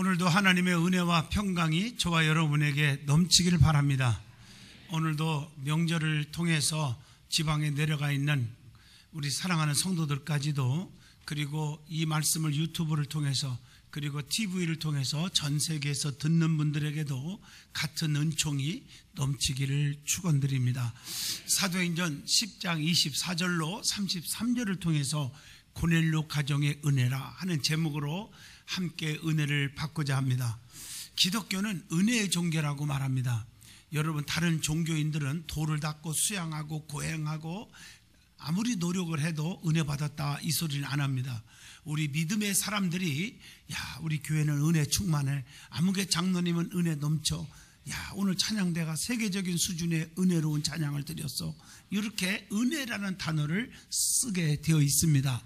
오늘도 하나님의 은혜와 평강이 저와 여러분에게 넘치기를 바랍니다. 오늘도 명절을 통해서 지방에 내려가 있는 우리 사랑하는 성도들까지도, 그리고 이 말씀을 유튜브를 통해서 그리고 TV를 통해서 전 세계에서 듣는 분들에게도 같은 은총이 넘치기를 축원드립니다. 사도행전 10장 24절로 33절을 통해서 고넬료 가정의 은혜라 하는 제목으로 함께 은혜를 받고자 합니다. 기독교는 은혜의 종교라고 말합니다. 여러분, 다른 종교인들은 돌을 닦고 수양하고 고행하고 아무리 노력을 해도 은혜 받았다 이 소리는 안 합니다. 우리 믿음의 사람들이 우리 교회는 은혜 충만해, 아무개 장로님은 은혜 넘쳐, 오늘 찬양대가 세계적인 수준의 은혜로운 찬양을 드렸어, 이렇게 은혜라는 단어를 쓰게 되어 있습니다.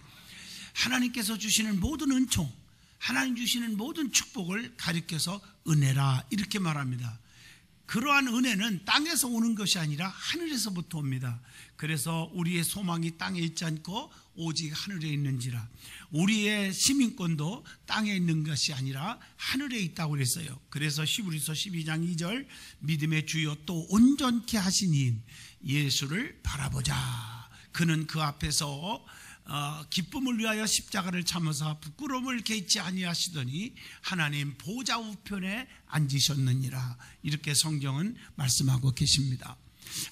하나님께서 주시는 모든 은총, 하나님 주시는 모든 축복을 가리켜서 은혜라 이렇게 말합니다. 그러한 은혜는 땅에서 오는 것이 아니라 하늘에서부터 옵니다. 그래서 우리의 소망이 땅에 있지 않고 오직 하늘에 있는지라, 우리의 시민권도 땅에 있는 것이 아니라 하늘에 있다고 그랬어요. 그래서 히브리서 12장 2절, 믿음의 주요 또 온전케 하신 이인 예수를 바라보자. 그는 그 앞에서 기쁨을 위하여 십자가를 참으사 부끄러움을 개의치 아니하시더니 하나님 보좌 우편에 앉으셨느니라, 이렇게 성경은 말씀하고 계십니다.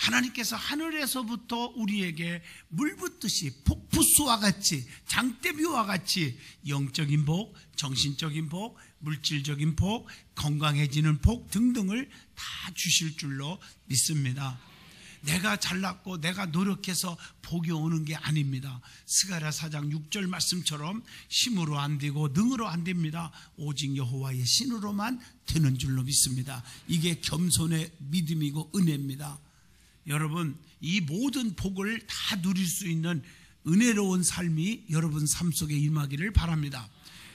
하나님께서 하늘에서부터 우리에게 물 붓듯이 폭포수와 같이, 장대비와 같이 영적인 복, 정신적인 복, 물질적인 복, 건강해지는 복 등등을 다 주실 줄로 믿습니다. 내가 잘났고 내가 노력해서 복이 오는 게 아닙니다. 스가랴 4장 6절 말씀처럼 힘으로 안 되고 능으로 안 됩니다. 오직 여호와의 신으로만 되는 줄로 믿습니다. 이게 겸손의 믿음이고 은혜입니다. 여러분, 이 모든 복을 다 누릴 수 있는 은혜로운 삶이 여러분 삶 속에 임하기를 바랍니다.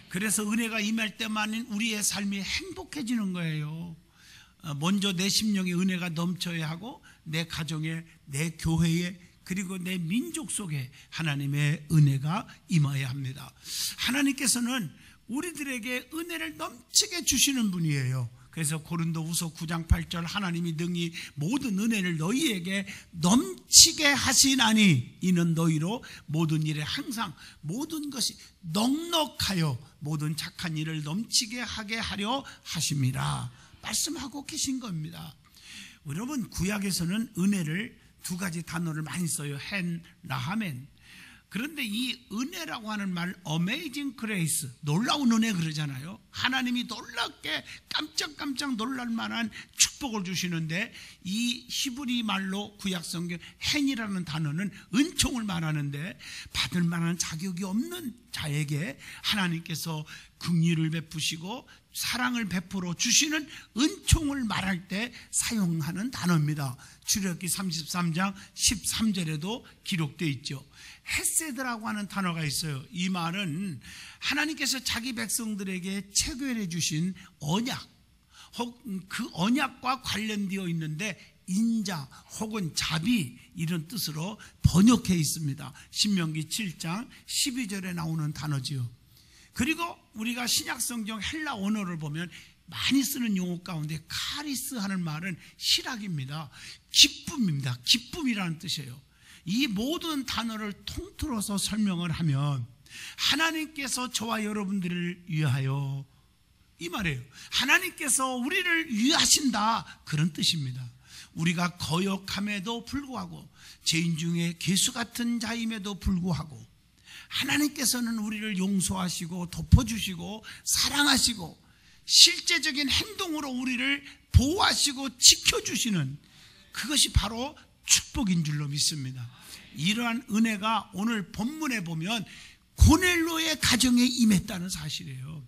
그래서 은혜가 임할 때만 우리의 삶이 행복해지는 거예요. 먼저 내 심령에 은혜가 넘쳐야 하고, 내 가정에, 내 교회에, 그리고 내 민족 속에 하나님의 은혜가 임해야 합니다. 하나님께서는 우리들에게 은혜를 넘치게 주시는 분이에요. 그래서 고린도후서 9장 8절, 하나님이 능히 모든 은혜를 너희에게 넘치게 하시나니 이는 너희로 모든 일에 항상 모든 것이 넉넉하여 모든 착한 일을 넘치게 하게 하려 하심이라 말씀하고 계신 겁니다. 여러분, 구약에서는 은혜를 두 가지 단어를 많이 써요. 헨, 라하멘. 그런데 이 은혜라고 하는 말, Amazing Grace, 놀라운 은혜 그러잖아요. 하나님이 놀랍게 깜짝깜짝 놀랄 만한 축복을 주시는데, 이 히브리 말로 구약 성경 헨이라는 단어는 은총을 말하는데, 받을 만한 자격이 없는 자에게 하나님께서 긍휼을 베푸시고 사랑을 베풀어 주시는 은총을 말할 때 사용하는 단어입니다. 출애굽기 33장 13절에도 기록되어 있죠. 헤세드라고 하는 단어가 있어요. 이 말은 하나님께서 자기 백성들에게 체결해 주신 언약, 혹은 그 언약과 관련되어 있는데 인자 혹은 자비, 이런 뜻으로 번역해 있습니다. 신명기 7장 12절에 나오는 단어지요. 그리고 우리가 신약성경 헬라 언어를 보면 많이 쓰는 용어 가운데 카리스 하는 말은 희락입니다. 기쁨입니다. 기쁨이라는 뜻이에요. 이 모든 단어를 통틀어서 설명을 하면 하나님께서 저와 여러분들을 위하여, 이 말이에요. 하나님께서 우리를 위하신다, 그런 뜻입니다. 우리가 거역함에도 불구하고, 죄인 중에 괴수 같은 자임에도 불구하고 하나님께서는 우리를 용서하시고 덮어주시고 사랑하시고 실제적인 행동으로 우리를 보호하시고 지켜주시는, 그것이 바로 축복인 줄로 믿습니다. 이러한 은혜가 오늘 본문에 보면 고넬료의 가정에 임했다는 사실이에요.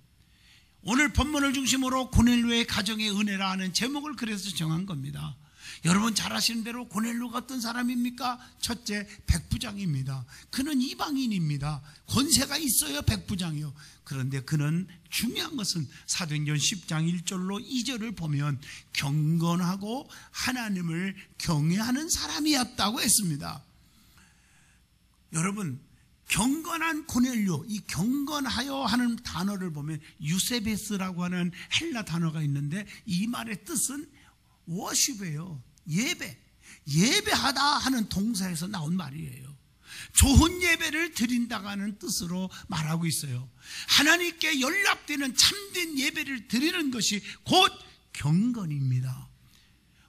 오늘 본문을 중심으로 고넬료의 가정의 은혜라 하는 제목을 그래서 정한 겁니다. 여러분 잘 아시는 대로 고넬료가 어떤 사람입니까? 첫째, 백부장입니다. 그는 이방인입니다. 권세가 있어요, 백부장이요. 그런데 그는 중요한 것은 사도행전 10장 1절로 2절을 보면 경건하고 하나님을 경외하는 사람이었다고 했습니다. 여러분, 경건한 고넬료, 이 경건하여 하는 단어를 보면 유세베스라고 하는 헬라 단어가 있는데 이 말의 뜻은 워십이에요. 예배하다 하는 동사에서 나온 말이에요. 좋은 예배를 드린다고 하는 뜻으로 말하고 있어요. 하나님께 연락되는 참된 예배를 드리는 것이 곧 경건입니다.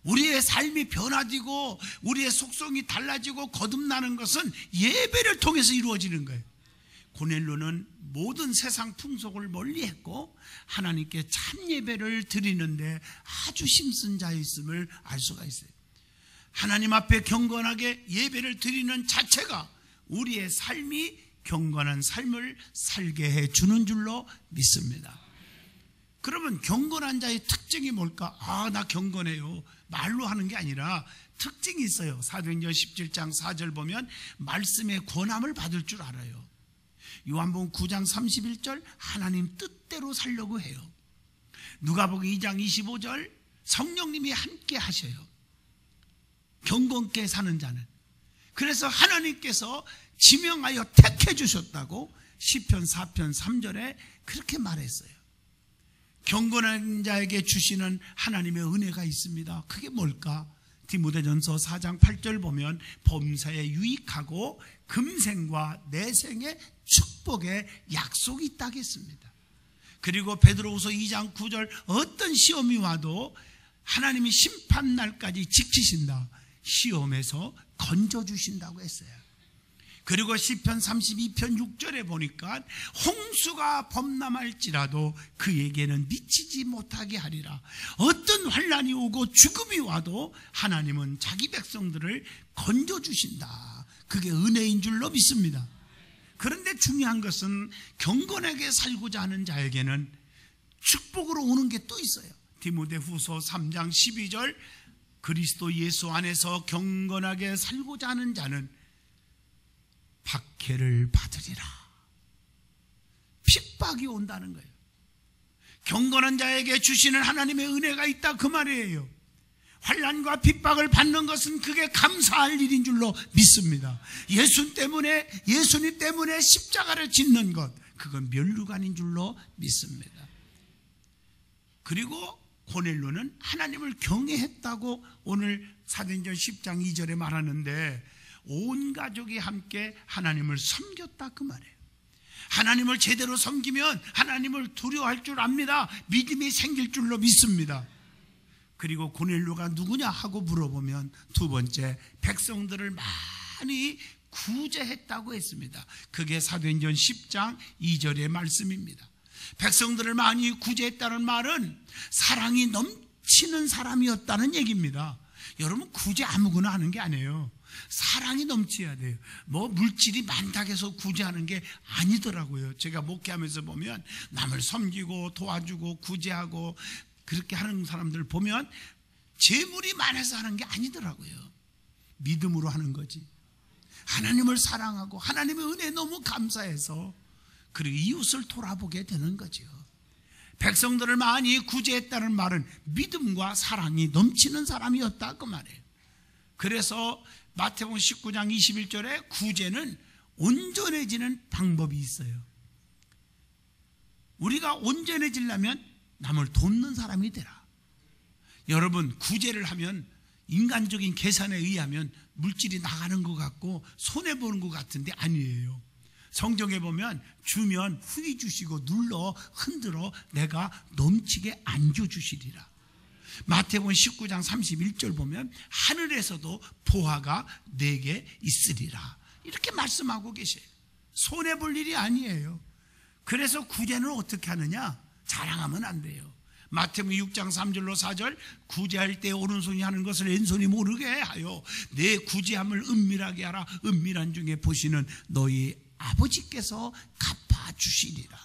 우리의 삶이 변화되고 우리의 속성이 달라지고 거듭나는 것은 예배를 통해서 이루어지는 거예요. 고넬료는 모든 세상 풍속을 멀리했고 하나님께 참 예배를 드리는데 아주 힘쓴 자였음을 알 수가 있어요. 하나님 앞에 경건하게 예배를 드리는 자체가 우리의 삶이 경건한 삶을 살게 해주는 줄로 믿습니다. 그러면 경건한 자의 특징이 뭘까? 나 경건해요. 말로 하는 게 아니라 특징이 있어요. 사도행전 17장 4절 보면 말씀의 권함을 받을 줄 알아요. 요한복음 9장 31절 하나님 뜻대로 살려고 해요. 누가복음 2장 25절 성령님이 함께 하셔요. 경건케 사는 자는. 그래서 하나님께서 지명하여 택해 주셨다고 시편 4편 3절에 그렇게 말했어요. 경건한 자에게 주시는 하나님의 은혜가 있습니다. 그게 뭘까? 디모데전서 4장 8절 보면 범사에 유익하고 금생과 내생의 축복의 약속이 있다고 했습니다. 그리고 베드로후서 2장 9절 어떤 시험이 와도 하나님이 심판날까지 지키신다. 시험에서 건져주신다고 했어요. 그리고 시편 32편 6절에 보니까 홍수가 범람할지라도 그에게는 미치지 못하게 하리라. 어떤 환난이 오고 죽음이 와도 하나님은 자기 백성들을 건져주신다. 그게 은혜인 줄로 믿습니다. 그런데 중요한 것은 경건하게 살고자 하는 자에게는 축복으로 오는 게 또 있어요. 디모데후서 3장 12절 그리스도 예수 안에서 경건하게 살고자 하는 자는 박해를 받으리라. 핍박이 온다는 거예요. 경건한 자에게 주시는 하나님의 은혜가 있다 그 말이에요. 환난과 핍박을 받는 것은 그게 감사할 일인 줄로 믿습니다. 예수님 때문에 십자가를 짓는 것, 그건 면류관인 줄로 믿습니다. 그리고 고넬료는 하나님을 경외했다고 오늘 사도행전 10장 2절에 말하는데 온 가족이 함께 하나님을 섬겼다 그 말이에요. 하나님을 제대로 섬기면 하나님을 두려워할 줄 압니다. 믿음이 생길 줄로 믿습니다. 그리고 고넬료가 누구냐 하고 물어보면 두 번째, 백성들을 많이 구제했다고 했습니다. 그게 사도행전 10장 2절의 말씀입니다. 백성들을 많이 구제했다는 말은 사랑이 넘치는 사람이었다는 얘기입니다. 여러분, 구제 아무거나 하는 게 아니에요. 사랑이 넘쳐야 돼요. 뭐 물질이 많다고 해서 구제하는 게 아니더라고요. 제가 목회하면서 보면 남을 섬기고 도와주고 구제하고 그렇게 하는 사람들 보면 재물이 많아서 하는 게 아니더라고요. 믿음으로 하는 거지. 하나님을 사랑하고 하나님의 은혜에 너무 감사해서 그리고 이웃을 돌아보게 되는 거죠. 백성들을 많이 구제했다는 말은 믿음과 사랑이 넘치는 사람이었다 그 말이에요. 그래서 마태복음 19장 21절에 구제는 온전해지는 방법이 있어요. 우리가 온전해지려면 남을 돕는 사람이 되라. 여러분, 구제를 하면 인간적인 계산에 의하면 물질이 나가는 것 같고 손해보는 것 같은데 아니에요. 성경에 보면 주면 후히 주시고 눌러 흔들어 내가 넘치게 안겨주시리라. 마태복음 19장 31절 보면 하늘에서도 보화가 내게 있으리라. 이렇게 말씀하고 계세요. 손해볼 일이 아니에요. 그래서 구제는 어떻게 하느냐? 자랑하면 안 돼요. 마태복음 6장 3절로 4절 구제할 때 오른손이 하는 것을 왼손이 모르게 하여 내 구제함을 은밀하게 하라. 은밀한 중에 보시는 너희 아버지께서 갚아주시리라.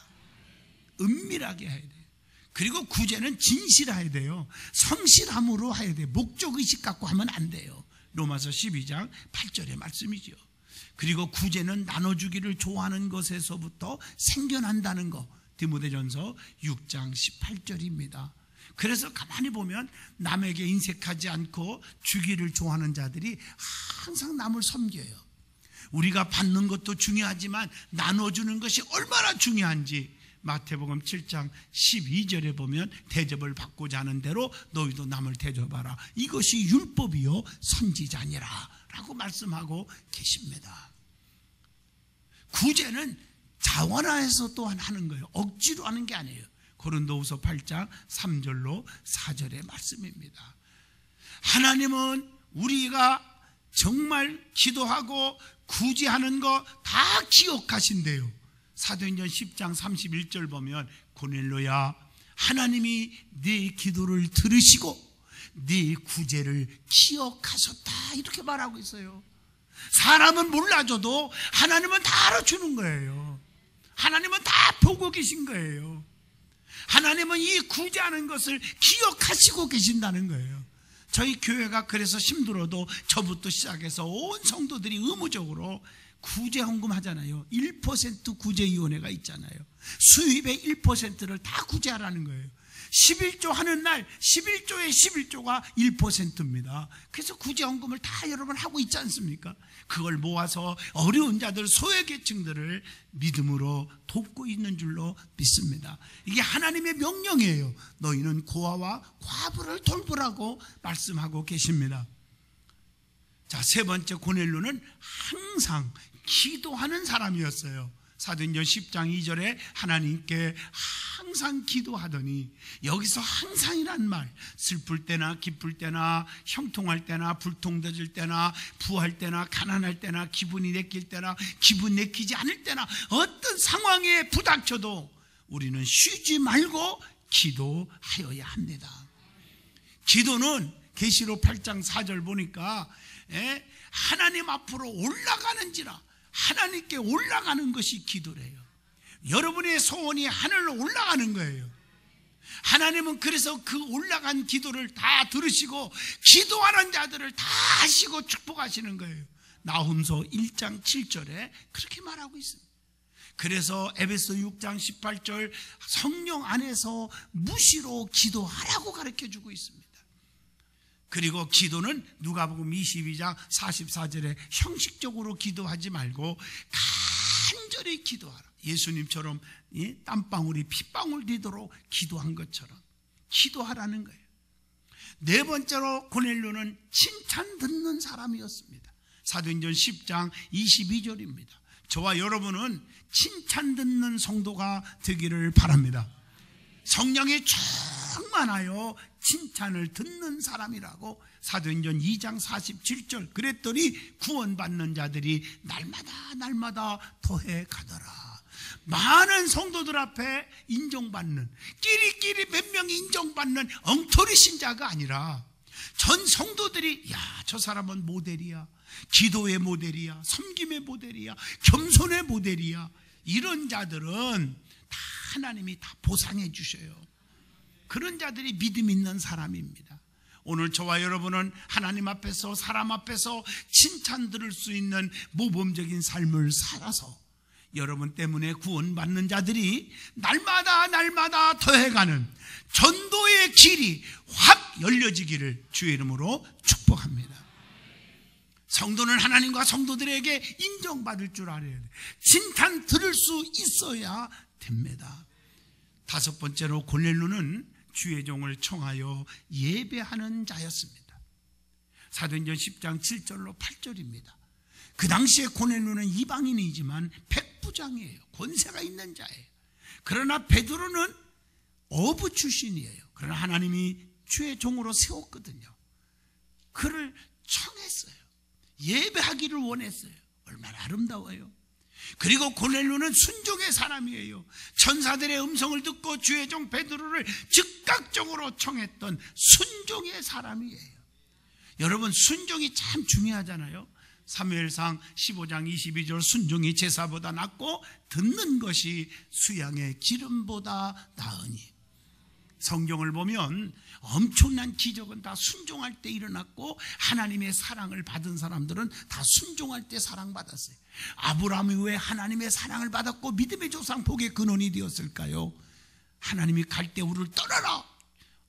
은밀하게 해야 돼요. 그리고 구제는 진실해야 돼요. 성실함으로 해야 돼요. 목적의식 갖고 하면 안 돼요. 로마서 12장 8절의 말씀이죠. 그리고 구제는 나눠주기를 좋아하는 것에서부터 생겨난다는 것, 디모데전서 6장 18절입니다. 그래서 가만히 보면 남에게 인색하지 않고 주기를 좋아하는 자들이 항상 남을 섬겨요. 우리가 받는 것도 중요하지만 나눠주는 것이 얼마나 중요한지 마태복음 7장 12절에 보면 대접을 받고자 하는 대로 너희도 남을 대접하라. 이것이 율법이요 선지자니라 라고 말씀하고 계십니다. 구제는 자원하에서 또한 하는 거예요. 억지로 하는 게 아니에요. 고린도후서 8장 3절로 4절의 말씀입니다. 하나님은 우리가 정말 기도하고 구제하는 거 다 기억하신대요. 사도행전 10장 31절 보면 고넬료야, 하나님이 네 기도를 들으시고 네 구제를 기억하셨다 이렇게 말하고 있어요. 사람은 몰라줘도 하나님은 다 알아주는 거예요. 하나님은 다 보고 계신 거예요. 하나님은 이 구제하는 것을 기억하시고 계신다는 거예요. 저희 교회가 그래서 힘들어도 저부터 시작해서 온 성도들이 의무적으로 구제 헌금 하잖아요. 1% 구제위원회가 있잖아요. 수입의 1%를 다 구제하라는 거예요. 11조 하는 날 11조의 11조가 1%입니다. 그래서 구제헌금을 다 여러분 하고 있지 않습니까? 그걸 모아서 어려운 자들, 소외계층들을 믿음으로 돕고 있는 줄로 믿습니다. 이게 하나님의 명령이에요. 너희는 고아와 과부를 돌보라고 말씀하고 계십니다. 자, 세 번째, 고넬료는 항상 기도하는 사람이었어요. 사도행전 10장 2절에 하나님께 항상 기도하더니, 여기서 항상이란 말, 슬플 때나 기쁠 때나 형통할 때나 불통되질 때나 부할 때나 가난할 때나 기분이 내킬 때나 기분 내키지 않을 때나 어떤 상황에 부닥쳐도 우리는 쉬지 말고 기도하여야 합니다. 기도는 계시록 8장 4절 보니까 하나님 앞으로 올라가는지라, 하나님께 올라가는 것이 기도래요. 여러분의 소원이 하늘로 올라가는 거예요. 하나님은 그래서 그 올라간 기도를 다 들으시고 기도하는 자들을 다 하시고 축복하시는 거예요. 나훔서 1장 7절에 그렇게 말하고 있습니다. 그래서 에베소 6장 18절 성령 안에서 무시로 기도하라고 가르쳐주고 있습니다. 그리고 기도는 누가복음 22장 44절에 형식적으로 기도하지 말고 간절히 기도하라. 예수님처럼 땀방울이 핏방울 되도록 기도한 것처럼 기도하라는 거예요. 네 번째로 고넬료는 칭찬 듣는 사람이었습니다. 사도행전 10장 22절입니다. 저와 여러분은 칭찬 듣는 성도가 되기를 바랍니다. 성령이 충만하여 칭찬을 듣는 사람이라고 사도행전 2장 47절 그랬더니 구원받는 자들이 날마다 더해 가더라. 많은 성도들 앞에 인정받는, 끼리끼리 몇 명이 인정받는 엉터리 신자가 아니라 전 성도들이 야, 저 사람은 모델이야, 기도의 모델이야, 섬김의 모델이야, 겸손의 모델이야, 이런 자들은 다 하나님이 다 보상해 주셔요. 그런 자들이 믿음 있는 사람입니다. 오늘 저와 여러분은 하나님 앞에서 사람 앞에서 칭찬 들을 수 있는 모범적인 삶을 살아서 여러분 때문에 구원받는 자들이 날마다 더해가는 전도의 길이 확 열려지기를 주의 이름으로 축복합니다. 성도는 하나님과 성도들에게 인정받을 줄 알아야 돼요. 칭찬 들을 수 있어야 됩니다. 다섯 번째로 고넬료는 주의 종을 청하여 예배하는 자였습니다. 사도행전 10장 7절로 8절입니다. 그 당시에 고넬료는 이방인이지만 백부장이에요. 권세가 있는 자예요. 그러나 베드로는 어부 출신이에요. 그러나 하나님이 주의 종으로 세웠거든요. 그를 청했어요. 예배하기를 원했어요. 얼마나 아름다워요. 그리고 고넬료는 순종의 사람이에요. 천사들의 음성을 듣고 주의 종 베드로를 즉각적으로 청했던 순종의 사람이에요. 여러분, 순종이 참 중요하잖아요. 사무엘상 15장 22절 순종이 제사보다 낫고 듣는 것이 수양의 기름보다 나으니. 성경을 보면 엄청난 기적은 다 순종할 때 일어났고 하나님의 사랑을 받은 사람들은 다 순종할 때 사랑받았어요. 아브라함이 왜 하나님의 사랑을 받았고 믿음의 조상 복의 근원이 되었을까요? 하나님이 갈대우를 떠나라.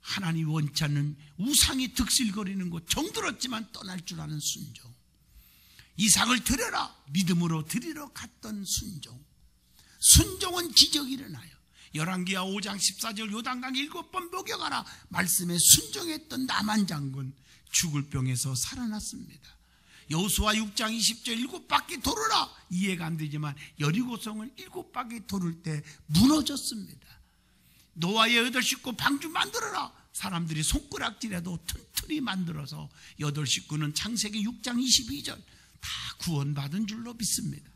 하나님이 원치 않는 우상이 득실거리는 곳 정들었지만 떠날 줄 아는 순종. 이삭을 드려라. 믿음으로 드리러 갔던 순종. 순종은 기적이 일어나요. 열왕기하 5장 14절 요단강 7번 목욕하라 말씀에 순종했던 나만 장군 죽을 병에서 살아났습니다. 여호수아 6장 20절 7바퀴 돌으라. 이해가 안 되지만 여리고성을 7바퀴 돌을 때 무너졌습니다. 노아의 8 식구 방주 만들어라. 사람들이 손가락질해도 튼튼히 만들어서 8 식구는 창세기 6장 22절 다 구원받은 줄로 믿습니다.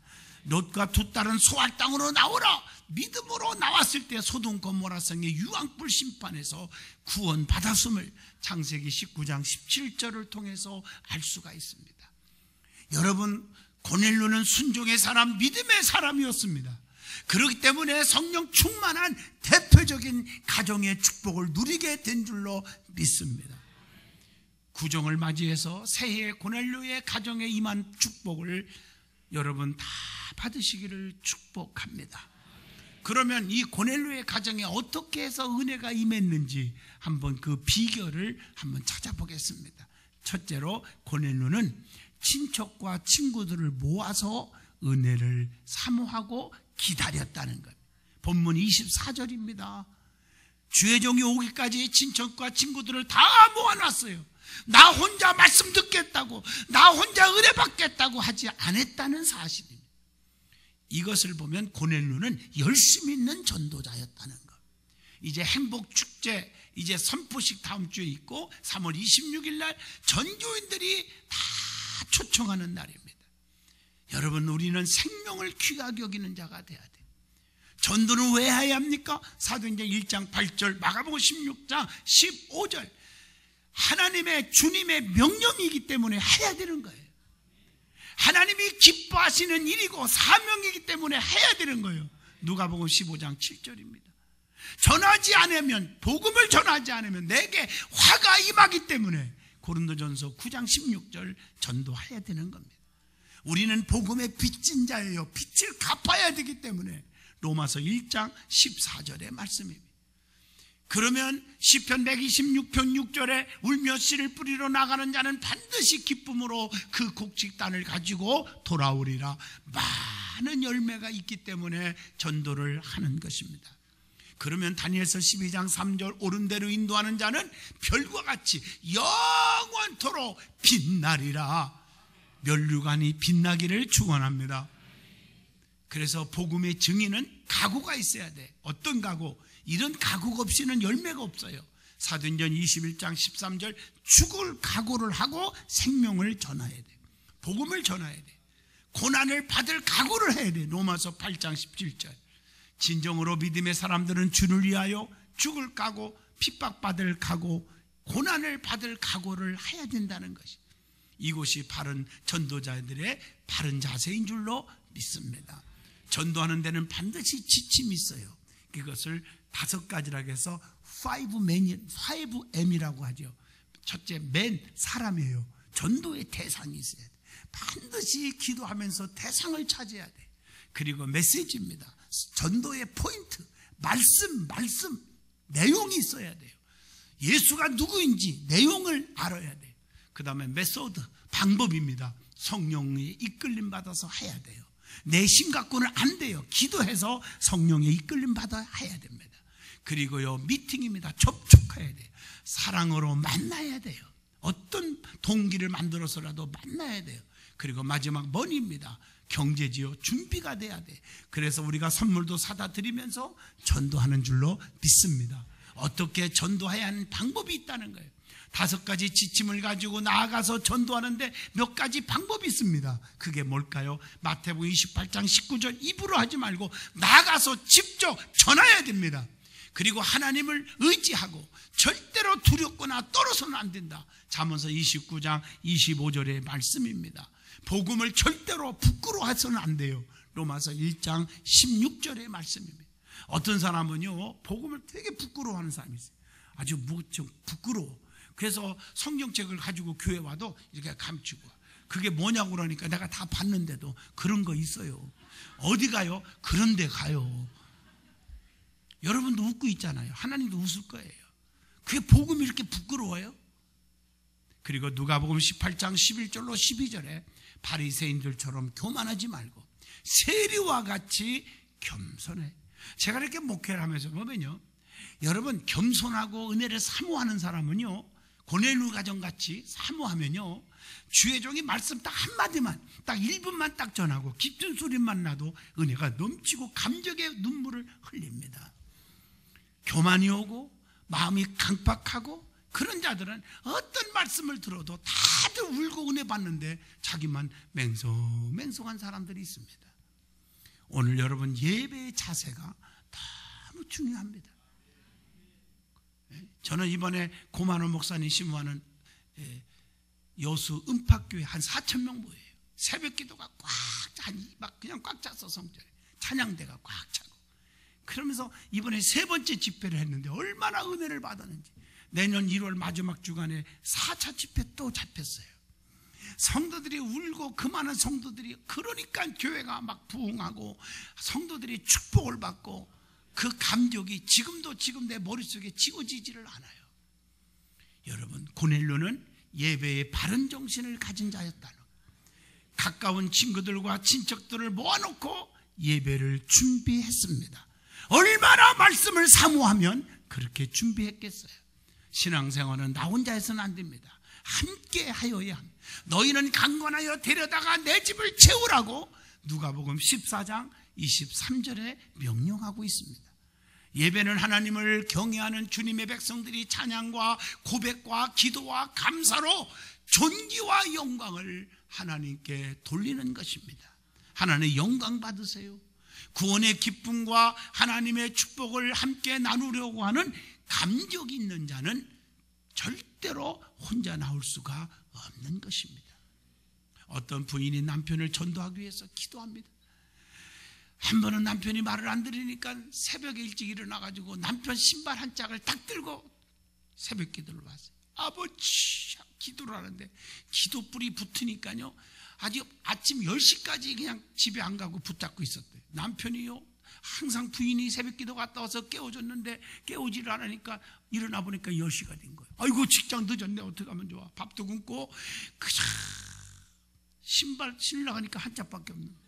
롯과 두 딸은 소알 땅으로 나오라. 믿음으로 나왔을 때 소돔 고모라 성의 유황불 심판에서 구원받았음을 창세기 19장 17절을 통해서 알 수가 있습니다. 여러분, 고넬료는 순종의 사람, 믿음의 사람이었습니다. 그렇기 때문에 성령 충만한 대표적인 가정의 축복을 누리게 된 줄로 믿습니다. 구정을 맞이해서 새해 고넬료의 가정에 임한 축복을 여러분 다 받으시기를 축복합니다. 그러면 이 고넬료의 가정에 어떻게 해서 은혜가 임했는지 한번 그 비결을 한번 찾아보겠습니다. 첫째로 고넬료는 친척과 친구들을 모아서 은혜를 사모하고 기다렸다는 것. 본문 24절입니다. 주의 종이 오기까지 친척과 친구들을 다 모아놨어요. 나 혼자 말씀 듣겠다고, 나 혼자 은혜 받겠다고 하지 않았다는 사실입니다. 이것을 보면 고넬료는 열심히 있는 전도자였다는 것. 이제 행복축제, 이제 선포식 다음 주에 있고 3월 26일 날 전교인들이 다 초청하는 날입니다. 여러분, 우리는 생명을 귀하게 여기는 자가 돼야 돼요. 전도는 왜 해야 합니까? 사도행전 1장 8절, 마가복음 16장 15절. 하나님의, 주님의 명령이기 때문에 해야 되는 거예요. 하나님이 기뻐하시는 일이고 사명이기 때문에 해야 되는 거예요. 누가복음 15장 7절입니다. 전하지 않으면, 복음을 전하지 않으면 내게 화가 임하기 때문에 고린도전서 9장 16절 전도해야 되는 겁니다. 우리는 복음의 빚진 자예요. 빚을 갚아야 되기 때문에 로마서 1장 14절의 말씀입니다. 그러면 시편 126편 6절에 울며 씨를 뿌리러 나가는 자는 반드시 기쁨으로 그 곡식단을 가지고 돌아오리라. 많은 열매가 있기 때문에 전도를 하는 것입니다. 그러면 다니엘서 12장 3절 옳은 대로 인도하는 자는 별과 같이 영원토록 빛나리라. 면류관이 빛나기를 축원합니다. 그래서 복음의 증인은 각오가 있어야 돼. 어떤 각오? 이런 각오가 없이는 열매가 없어요. 사도행전 21장 13절 죽을 각오를 하고 생명을 전해야 돼. 복음을 전해야 돼. 고난을 받을 각오를 해야 돼. 로마서 8장 17절. 진정으로 믿음의 사람들은 주를 위하여 죽을 각오, 핍박받을 각오, 고난을 받을 각오를 해야 된다는 것이, 이곳이 바른 전도자들의 바른 자세인 줄로 믿습니다. 전도하는 데는 반드시 지침이 있어요. 그것을 5가지라고 해서 5M이라고 하죠. 첫째, 맨, 사람이에요. 전도의 대상이 있어야 돼. 반드시 기도하면서 대상을 찾아야 돼. 그리고 메시지입니다. 전도의 포인트, 말씀, 내용이 있어야 돼요. 예수가 누구인지 내용을 알아야 돼요. 그 다음에 메소드, 방법입니다. 성령의 이끌림 받아서 해야 돼요. 내 심 갖고는 안 돼요. 기도해서 성령의 이끌림 받아 해야 됩니다. 그리고요, 미팅입니다. 접촉해야 돼요. 사랑으로 만나야 돼요. 어떤 동기를 만들어서라도 만나야 돼요. 그리고 마지막 머니입니다. 경제지요. 준비가 돼야 돼. 그래서 우리가 선물도 사다 드리면서 전도하는 줄로 믿습니다. 어떻게 전도해야 하는 방법이 있다는 거예요. 5가지 지침을 가지고 나아가서 전도하는데 몇 가지 방법이 있습니다. 그게 뭘까요? 마태복음 28장 19절 입으로 하지 말고 나가서 직접 전해야 됩니다. 그리고 하나님을 의지하고 절대로 두렵거나 떨어서는 안 된다. 잠언서 29장 25절의 말씀입니다. 복음을 절대로 부끄러워해서는 안 돼요. 로마서 1장 16절의 말씀입니다. 어떤 사람은요, 복음을 되게 부끄러워하는 사람이 있어요. 아주 좀 부끄러워. 그래서 성경책을 가지고 교회 와도 이렇게 감추고, 그게 뭐냐고 그러니까 내가 다 봤는데도 그런 거 있어요. 어디 가요? 그런 데 가요. 여러분도 웃고 있잖아요. 하나님도 웃을 거예요. 그게 복음이 이렇게 부끄러워요? 그리고 누가복음 18장 11절로 12절에 바리새인들처럼 교만하지 말고 세리와 같이 겸손해. 제가 이렇게 목회를 하면서 보면요, 여러분 겸손하고 은혜를 사모하는 사람은요, 고넬료 가정같이 사모하면요, 주의 종이 말씀 딱 한마디만, 딱 1분만 딱 전하고 깊은 소리만 나도 은혜가 넘치고 감격의 눈물을 흘립니다. 교만이 오고 마음이 강팍하고 그런 자들은 어떤 말씀을 들어도 다들 울고 은혜 받는데 자기만 맹성맹성한 사람들이 있습니다. 오늘 여러분 예배의 자세가 너무 중요합니다. 저는 이번에 고만호 목사님 심무하는 여수 음팍교회 한 4,000명 모여요. 새벽 기도가 막 그냥 꽉 찼어. 성전에 찬양대가 꽉 차고. 그러면서 이번에 3번째 집회를 했는데 얼마나 은혜를 받았는지. 내년 1월 마지막 주간에 4차 집회 또 잡혔어요. 성도들이 울고, 그 많은 성도들이, 그러니까 교회가 막 부흥하고 성도들이 축복을 받고, 그 감격이 지금 내 머릿속에 지워지지를 않아요. 여러분, 고넬료는 예배의 바른 정신을 가진 자였다는, 가까운 친구들과 친척들을 모아놓고 예배를 준비했습니다. 얼마나 말씀을 사모하면 그렇게 준비했겠어요. 신앙생활은 나 혼자 해서는 안 됩니다. 함께 하여야 합니다. 너희는 강건하여 데려다가 내 집을 채우라고 누가복음 14장 23절에 명령하고 있습니다. 예배는 하나님을 경외하는 주님의 백성들이 찬양과 고백과 기도와 감사로 존귀와 영광을 하나님께 돌리는 것입니다. 하나님의 영광 받으세요. 구원의 기쁨과 하나님의 축복을 함께 나누려고 하는 감격이 있는 자는 절대로 혼자 나올 수가 없는 것입니다. 어떤 부인이 남편을 전도하기 위해서 기도합니다. 한 번은 남편이 말을 안 들으니까 새벽에 일찍 일어나가지고 남편 신발 한 짝을 딱 들고 새벽 기도를 왔어요. 아버지 기도를 하는데 기도불이 붙으니까요, 아주 아침 10시까지 그냥 집에 안 가고 붙잡고 있었대요. 남편이요, 항상 부인이 새벽 기도 갔다 와서 깨워줬는데 깨우지를 않으니까 일어나 보니까 10시가 된 거예요. 아이고 직장 늦었네, 어떻게 하면 좋아. 밥도 굶고 그저 신발 신으려고 하니까 한 짝밖에 없는 거예요.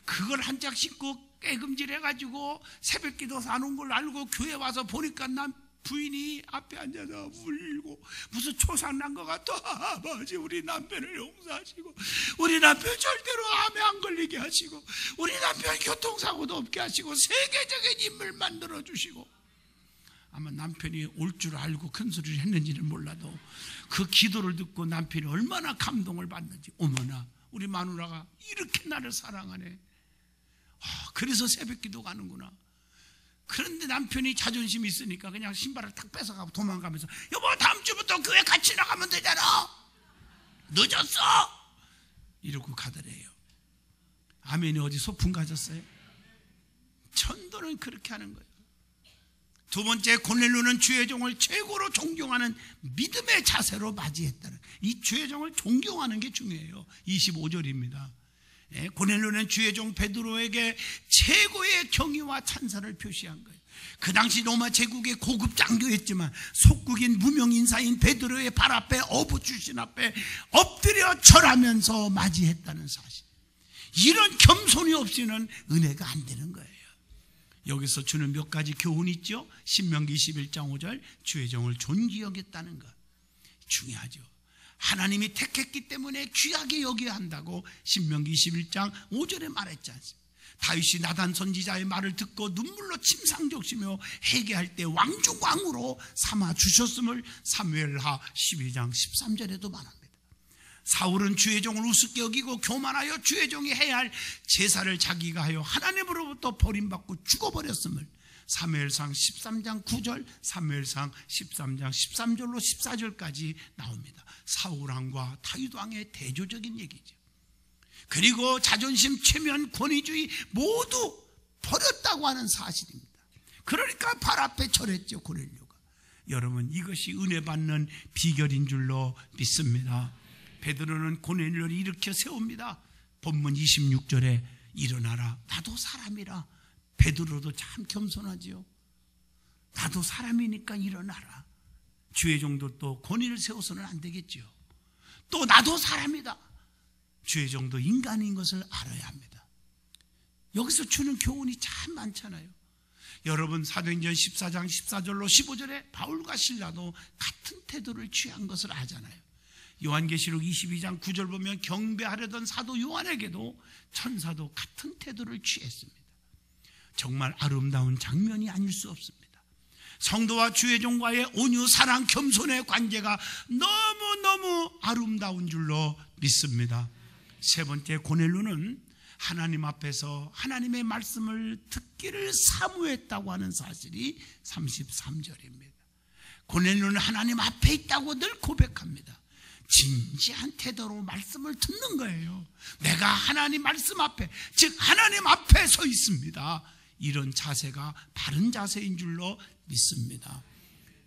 그걸 한 짝 신고 깨금질 해가지고 새벽 기도 사는 걸 알고 교회 와서 보니까 난 부인이 앞에 앉아서 울고 무슨 초상 난 것 같아. 아버지 우리 남편을 용서하시고, 우리 남편 절대로 암에 안 걸리게 하시고, 우리 남편 교통사고도 없게 하시고, 세계적인 인물 만들어 주시고. 아마 남편이 올 줄 알고 큰 소리를 했는지는 몰라도 그 기도를 듣고 남편이 얼마나 감동을 받는지. 어머나 우리 마누라가 이렇게 나를 사랑하네. 그래서 새벽 기도 가는구나. 그런데 남편이 자존심이 있으니까 그냥 신발을 탁 뺏어가고 도망가면서, 여보 다음 주부터 교회 같이 나가면 되잖아, 늦었어, 이러고 가더래요. 아멘이 어디 소풍 가졌어요? 천도는 그렇게 하는 거예요. 두 번째, 고넬료는 주의 종을 최고로 존경하는 믿음의 자세로 맞이했다는, 이 주의 종을 존경하는 게 중요해요. 25절입니다. 고넬료는 주의 종 베드로에게 최고의 경의와 찬사를 표시한 거예요. 그 당시 로마 제국의 고급 장교였지만 속국인 무명 인사인 베드로의 발 앞에, 어부 출신 앞에 엎드려 절하면서 맞이했다는 사실. 이런 겸손이 없이는 은혜가 안 되는 거예요. 여기서 주는 몇 가지 교훈이 있죠. 신명기 21장 5절, 주의 종을 존귀 여겼다는 것 중요하죠. 하나님이 택했기 때문에 귀하게 여겨야 한다고 신명기 21장 5절에 말했지 않습니까? 다윗이 나단 선지자의 말을 듣고 눈물로 침상적시며 회개할 때 왕중왕으로 삼아 주셨음을 사무엘하 12장 13절에도 말합니다. 사울은 주의 종을 우습게 여기고 교만하여 주의 종이 해야 할 제사를 자기가 하여 하나님으로부터 버림받고 죽어버렸음을 사무엘상 13장 9절, 사무엘상 13장 13절로 14절까지 나옵니다. 사울왕과 다윗왕의 대조적인 얘기죠. 그리고 자존심, 체면, 권위주의 모두 버렸다고 하는 사실입니다. 그러니까 발 앞에 절했죠, 고넬료가. 여러분, 이것이 은혜 받는 비결인 줄로 믿습니다. 베드로는 고넬료를 일으켜 세웁니다. 본문 26절에 일어나라, 나도 사람이라. 베드로도 참 겸손하지요. 나도 사람이니까 일어나라. 주의 종도 또 권위를 세워서는 안 되겠죠. 또 나도 사람이다. 주의 종도 인간인 것을 알아야 합니다. 여기서 주는 교훈이 참 많잖아요. 여러분, 사도행전 14장 14절로 15절에 바울과 실라도 같은 태도를 취한 것을 아잖아요. 요한계시록 22장 9절 보면 경배하려던 사도 요한에게도 천사도 같은 태도를 취했습니다. 정말 아름다운 장면이 아닐 수 없습니다. 성도와 주의 종과의 온유, 사랑, 겸손의 관계가 너무너무 아름다운 줄로 믿습니다. 세 번째, 고넬료는 하나님 앞에서 하나님의 말씀을 듣기를 사모했다고 하는 사실이 33절입니다. 고넬료는 하나님 앞에 있다고 늘 고백합니다. 진지한 태도로 말씀을 듣는 거예요. 내가 하나님 말씀 앞에, 즉 하나님 앞에 서 있습니다. 이런 자세가 바른 자세인 줄로 믿습니다.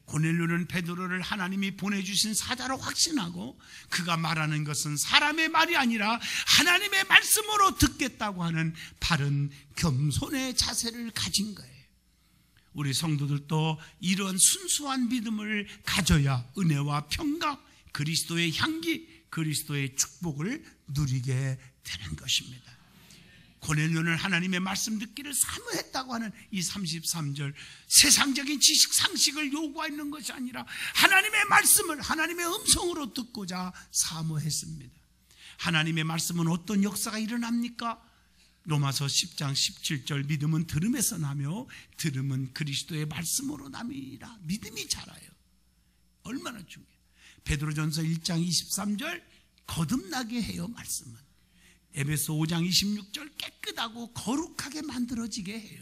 고넬료는 베드로를 하나님이 보내주신 사자로 확신하고 그가 말하는 것은 사람의 말이 아니라 하나님의 말씀으로 듣겠다고 하는 바른 겸손의 자세를 가진 거예요. 우리 성도들도 이런 순수한 믿음을 가져야 은혜와 평강, 그리스도의 향기, 그리스도의 축복을 누리게 되는 것입니다. 고넬료는 하나님의 말씀 듣기를 사모했다고 하는 이 33절, 세상적인 지식 상식을 요구하는 것이 아니라 하나님의 말씀을 하나님의 음성으로 듣고자 사모했습니다. 하나님의 말씀은 어떤 역사가 일어납니까? 로마서 10장 17절, 믿음은 들음에서 나며 들음은 그리스도의 말씀으로 남이라. 믿음이 자라요. 얼마나 중요해요. 베드로전서 1장 23절, 거듭나게 해요. 말씀은 에베소 5장 26절, 깨끗하고 거룩하게 만들어지게 해요.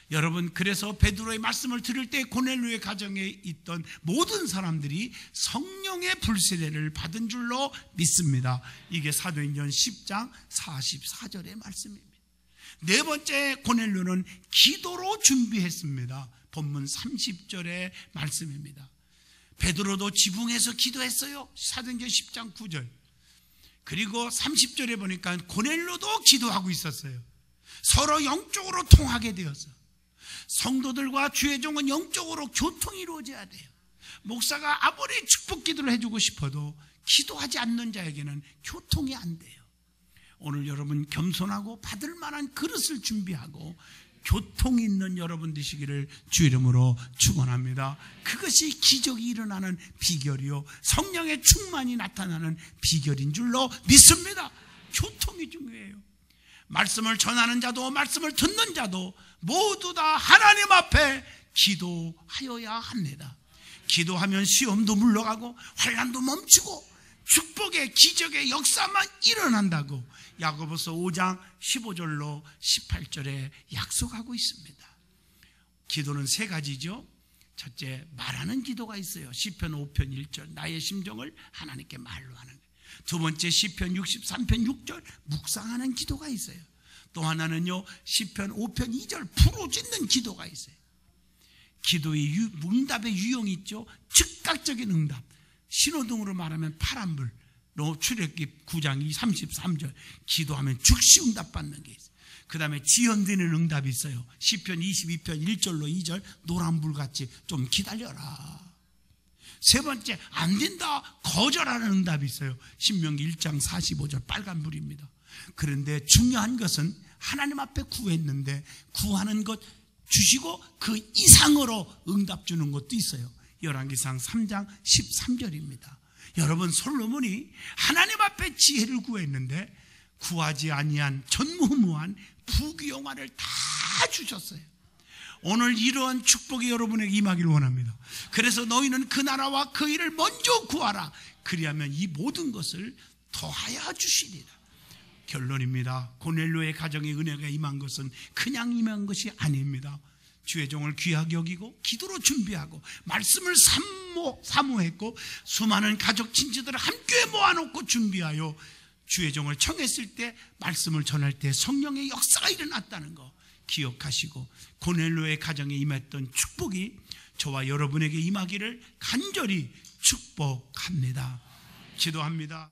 여러분, 그래서 베드로의 말씀을 들을 때 고넬료의 가정에 있던 모든 사람들이 성령의 불세례를 받은 줄로 믿습니다. 이게 사도행전 10장 44절의 말씀입니다. 네 번째, 고넬료는 기도로 준비했습니다. 본문 30절의 말씀입니다. 베드로도 지붕에서 기도했어요. 사도행전 10장 9절. 그리고 30절에 보니까 고넬료도 기도하고 있었어요. 서로 영적으로 통하게 되어서 성도들과 주의 종은 영적으로 교통이 이루어져야 돼요. 목사가 아무리 축복 기도를 해주고 싶어도 기도하지 않는 자에게는 교통이 안 돼요. 오늘 여러분 겸손하고 받을 만한 그릇을 준비하고 교통이 있는 여러분 되시기를 주 이름으로 축원합니다. 그것이 기적이 일어나는 비결이요, 성령의 충만이 나타나는 비결인 줄로 믿습니다. 교통이 중요해요. 말씀을 전하는 자도 말씀을 듣는 자도 모두 다 하나님 앞에 기도하여야 합니다. 기도하면 시험도 물러가고 환난도 멈추고 축복의 기적의 역사만 일어난다고 야고보서 5장 15절로 18절에 약속하고 있습니다. 기도는 세 가지죠. 첫째, 말하는 기도가 있어요. 시편 5편 1절, 나의 심정을 하나님께 말로 하는 거예요. 두 번째, 시편 63편 6절, 묵상하는 기도가 있어요. 또 하나는요, 시편 5편 2절, 부르짖는 기도가 있어요. 기도의 응답의 유형이 있죠. 즉각적인 응답, 신호등으로 말하면 파란불, 출애굽기 9장 33절, 기도하면 즉시 응답받는 게 있어요. 그 다음에 지연되는 응답이 있어요. 시편 22편 1절로 2절, 노란불같이 좀 기다려라. 세 번째, 안 된다, 거절하는 응답이 있어요. 신명기 1장 45절, 빨간불입니다. 그런데 중요한 것은 하나님 앞에 구했는데 구하는 것 주시고 그 이상으로 응답 주는 것도 있어요. 열왕기상 3장 13절입니다. 여러분, 솔로몬이 하나님 앞에 지혜를 구했는데 구하지 아니한 전무후무한 부귀영화를 다 주셨어요. 오늘 이러한 축복이 여러분에게 임하기를 원합니다. 그래서 너희는 그 나라와 그 일을 먼저 구하라. 그리하면 이 모든 것을 더하여 주시리라. 결론입니다. 고넬료의 가정에 은혜가 임한 것은 그냥 임한 것이 아닙니다. 주의 종을 귀하게 여기고 기도로 준비하고 말씀을 사모했고 수많은 가족 친지들을 함께 모아놓고 준비하여 주의 종을 청했을 때 말씀을 전할 때 성령의 역사가 일어났다는 거 기억하시고 고넬료의 가정에 임했던 축복이 저와 여러분에게 임하기를 간절히 축복합니다. 기도합니다.